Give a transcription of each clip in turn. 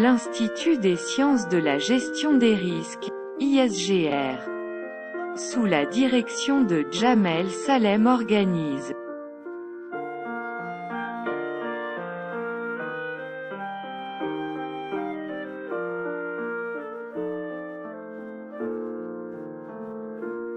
l'Institut des sciences de la gestion des risques, ISGR, sous la direction de Jamel Salem organise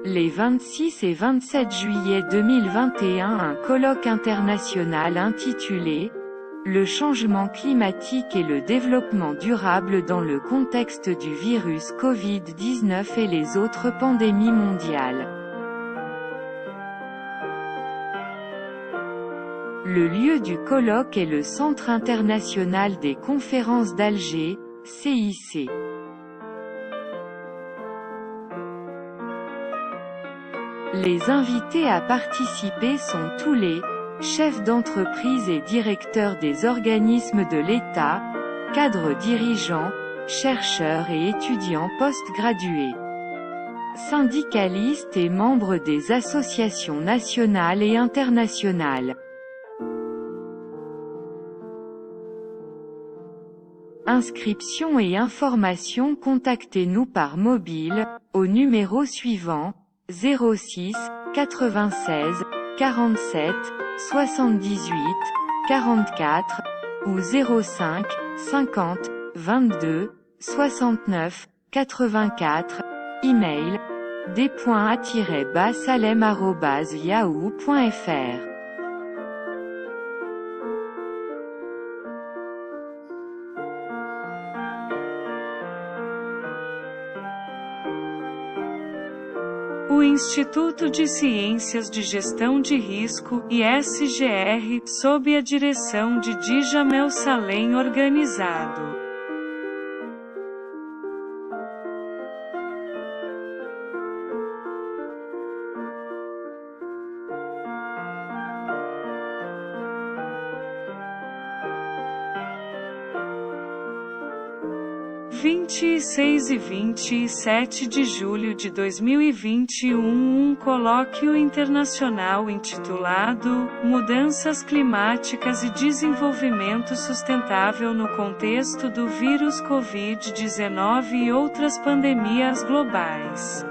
les 26 et 27 juillet 2021 un colloque international intitulé « Le changement climatique et le développement durable dans le contexte du virus Covid-19 et les autres pandémies mondiales ». Le lieu du colloque est le Centre international des conférences d'Alger, CIC. Les invités à participer sont tous les chefs d'entreprise et directeurs des organismes de l'État, cadres dirigeants, chercheurs et étudiants post-gradués, syndicalistes et membres des associations nationales et internationales. Inscriptions et informations, contactez-nous par mobile, au numéro suivant, 06 96 47 78 44, ou 05 50 22 69 84, email, d.a-salem@yahoo.fr. O Instituto de Ciências de Gestão de Risco, ISGR, sob a direção de Jamel Salem organizado. Vinte e 27 de julho de 2021 um colóquio internacional intitulado Mudanças Climáticas e Desenvolvimento Sustentável no Contexto do Vírus Covid-19 e Outras Pandemias Globais.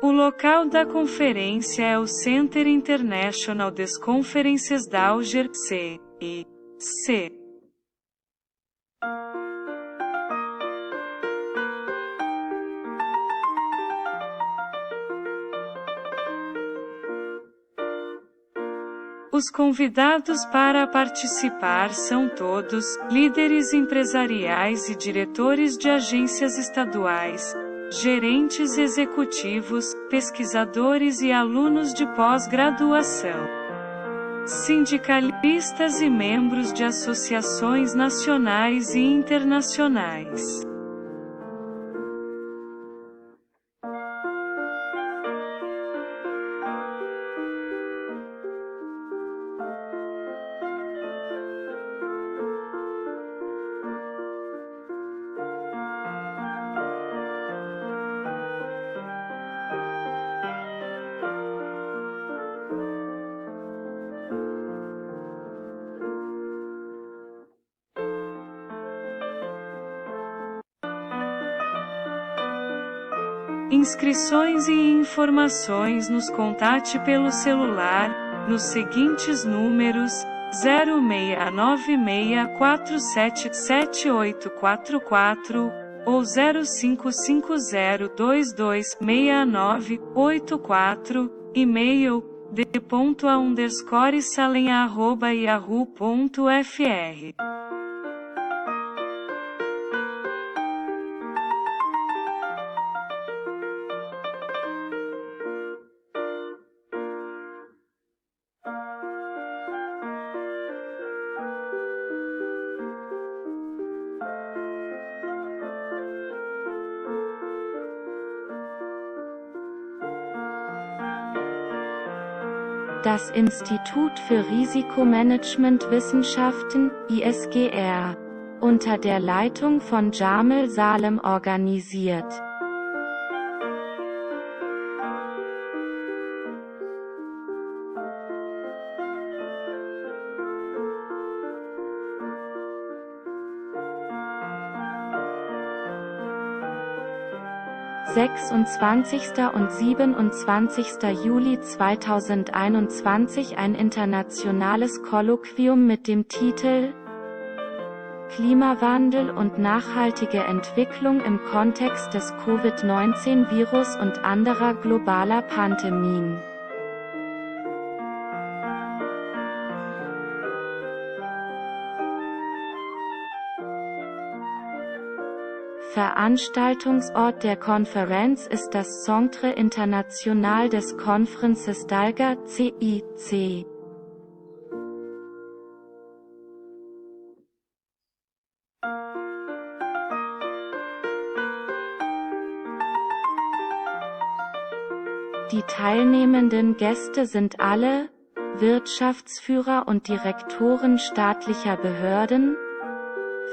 O local da conferência é o Center International des Conferences d'Alger, CIC. Os convidados para participar são todos, líderes empresariais e diretores de agências estaduais, gerentes executivos, pesquisadores e alunos de pós-graduação, sindicalistas e membros de associações nacionais e internacionais. Inscrições e informações nos contate pelo celular, nos seguintes números, 0696477844, ou 0550226984, e-mail, d.a_salem@yahoo.fr. Das Institut für Risikomanagementwissenschaften, ISGR, unter der Leitung von Jamel Salem organisiert. 26. und 27. Juli 2021 ein internationales Kolloquium mit dem Titel Klimawandel und nachhaltige Entwicklung im Kontext des Covid-19-Virus und anderer globaler Pandemien. Veranstaltungsort der Konferenz ist das Centre International des Conferences d'Alger (CIC). Die teilnehmenden Gäste sind alle Wirtschaftsführer und Direktoren staatlicher Behörden,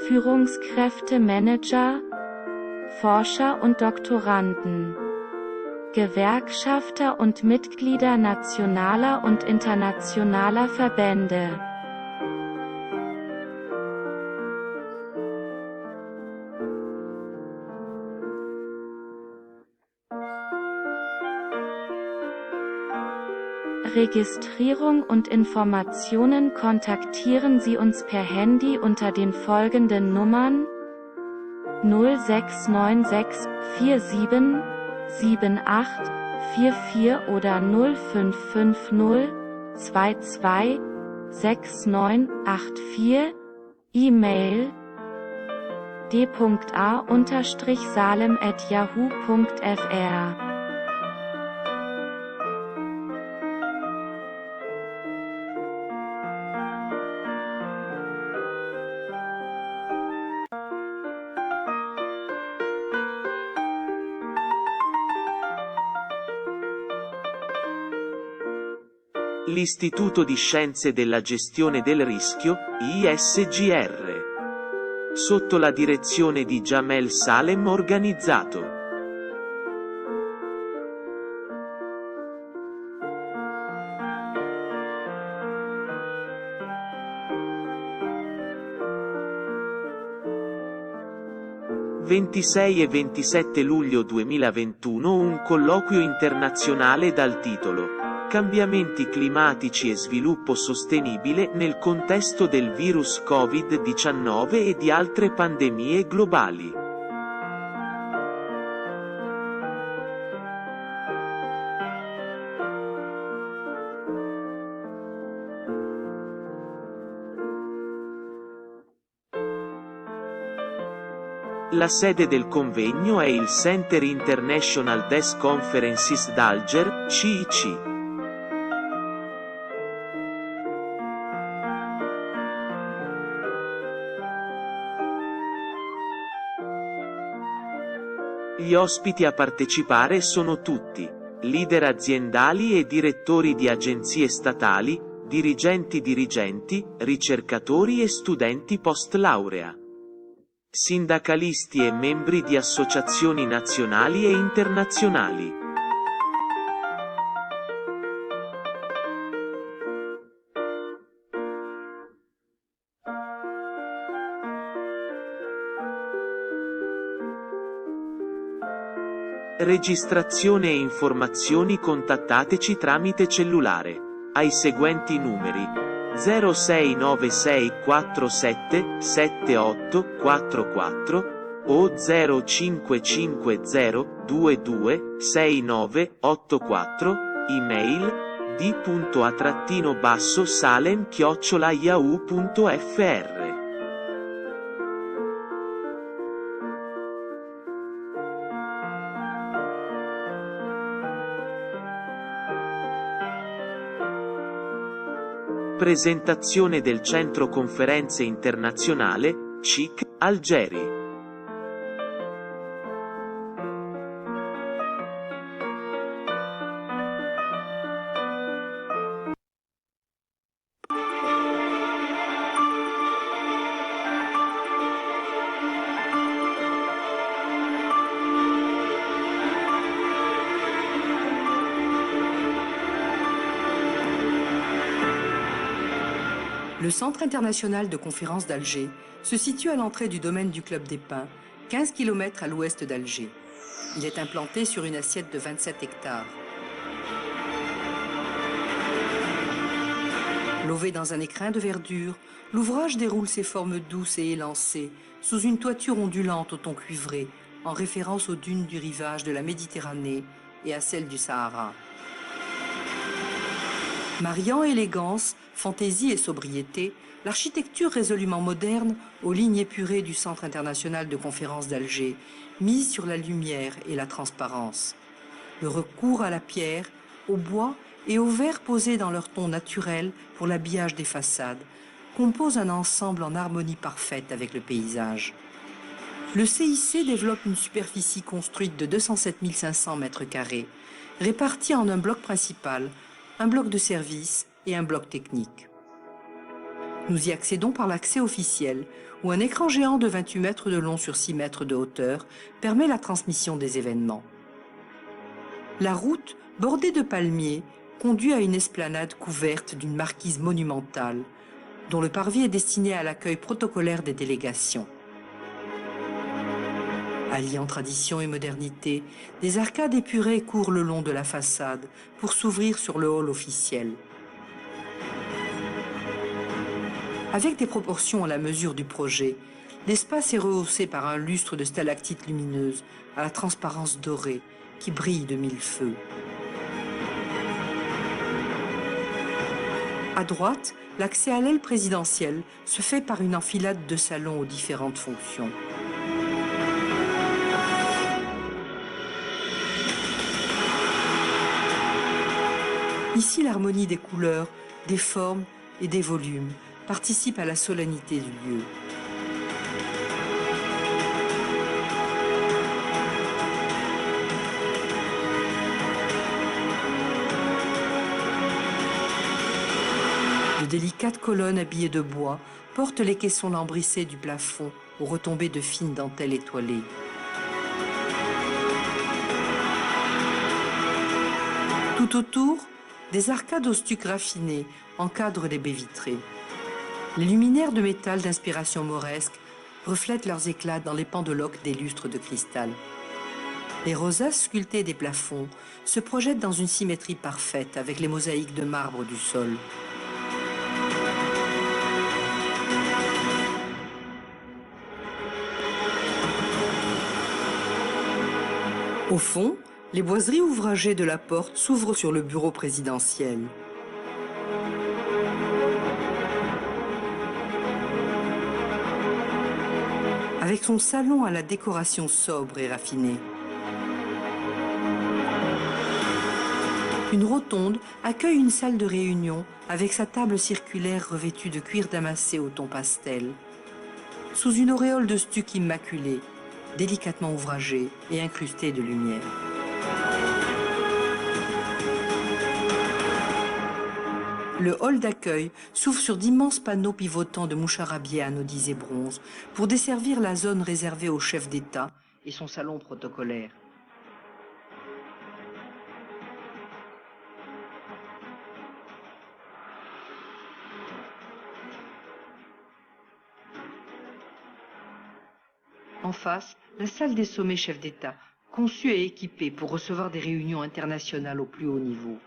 Führungskräfte, Manager, Forscher und Doktoranden, Gewerkschafter und Mitglieder nationaler und internationaler Verbände. Registrierung und Informationen kontaktieren Sie uns per Handy unter den folgenden Nummern 0696 47 78 44 oder 0550 22 6984, E-Mail d.a-salem@yahoo.fr. L'Istituto di Scienze della Gestione del Rischio, ISGR. Sotto la direzione di Jamel Salem organizzato. «26 e 27 luglio 2021 un colloquio internazionale dal titolo Cambiamenti climatici e sviluppo sostenibile nel contesto del virus Covid-19 e di altre pandemie globali». La sede del convegno è il Center International des Conferences d'Alger, CIC. Gli ospiti a partecipare sono tutti leader aziendali e direttori di agenzie statali, dirigenti, ricercatori e studenti post-laurea, sindacalisti e membri di associazioni nazionali e internazionali. Registrazione e informazioni contattateci tramite cellulare, ai seguenti numeri 069647 7844 o 0550 22 6984, email d.a-salem@yahoo.fr. Presentazione del Centro Conferenze Internazionale, CIC, Algeri. Le Centre international de conférences d'Alger se situe à l'entrée du domaine du Club des Pins, 15 km à l'ouest d'Alger. Il est implanté sur une assiette de 27 hectares. Lové dans un écrin de verdure, l'ouvrage déroule ses formes douces et élancées, sous une toiture ondulante au ton cuivré, en référence aux dunes du rivage de la Méditerranée et à celles du Sahara. Mariant élégance, fantaisie et sobriété, l'architecture résolument moderne, aux lignes épurées du Centre international de conférences d'Alger, mise sur la lumière et la transparence. Le recours à la pierre, au bois et au verre posés dans leur ton naturel pour l'habillage des façades, compose un ensemble en harmonie parfaite avec le paysage. Le CIC développe une superficie construite de 207 500 m², répartie en un bloc principal, un bloc de service et un bloc technique. Nous y accédons par l'accès officiel, où un écran géant de 28 mètres de long sur 6 mètres de hauteur permet la transmission des événements. La route, bordée de palmiers, conduit à une esplanade couverte d'une marquise monumentale, dont le parvis est destiné à l'accueil protocolaire des délégations. Alliant tradition et modernité, des arcades épurées courent le long de la façade pour s'ouvrir sur le hall officiel. Avec des proportions à la mesure du projet, l'espace est rehaussé par un lustre de stalactites lumineuses à la transparence dorée qui brille de mille feux. À droite, l'accès à l'aile présidentielle se fait par une enfilade de salons aux différentes fonctions. Ici, l'harmonie des couleurs, des formes et des volumes participe à la solennité du lieu. De délicates colonnes habillées de bois portent les caissons lambrissés du plafond aux retombées de fines dentelles étoilées. Tout autour, des arcades au stuc raffiné encadrent les baies vitrées. Les luminaires de métal d'inspiration mauresque reflètent leurs éclats dans les pendeloques des lustres de cristal. Les rosaces sculptées des plafonds se projettent dans une symétrie parfaite avec les mosaïques de marbre du sol. Au fond, les boiseries ouvragées de la porte s'ouvrent sur le bureau présidentiel. Avec son salon à la décoration sobre et raffinée. Une rotonde accueille une salle de réunion avec sa table circulaire revêtue de cuir damassé au ton pastel, sous une auréole de stuc immaculé, délicatement ouvragée et incrustée de lumière. Le hall d'accueil s'ouvre sur d'immenses panneaux pivotants de moucharabieh anodisé bronze pour desservir la zone réservée au chef d'État et son salon protocolaire. En face, la salle des sommets chefs d'État, conçue et équipée pour recevoir des réunions internationales au plus haut niveau.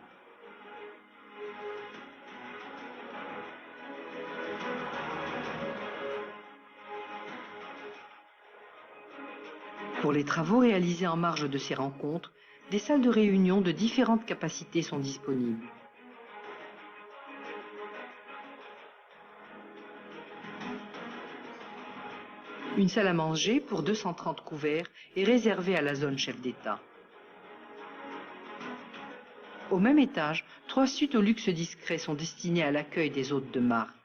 Pour les travaux réalisés en marge de ces rencontres, des salles de réunion de différentes capacités sont disponibles. Une salle à manger pour 230 couverts est réservée à la zone chef d'État. Au même étage, 3 suites au luxe discret sont destinées à l'accueil des hôtes de marque.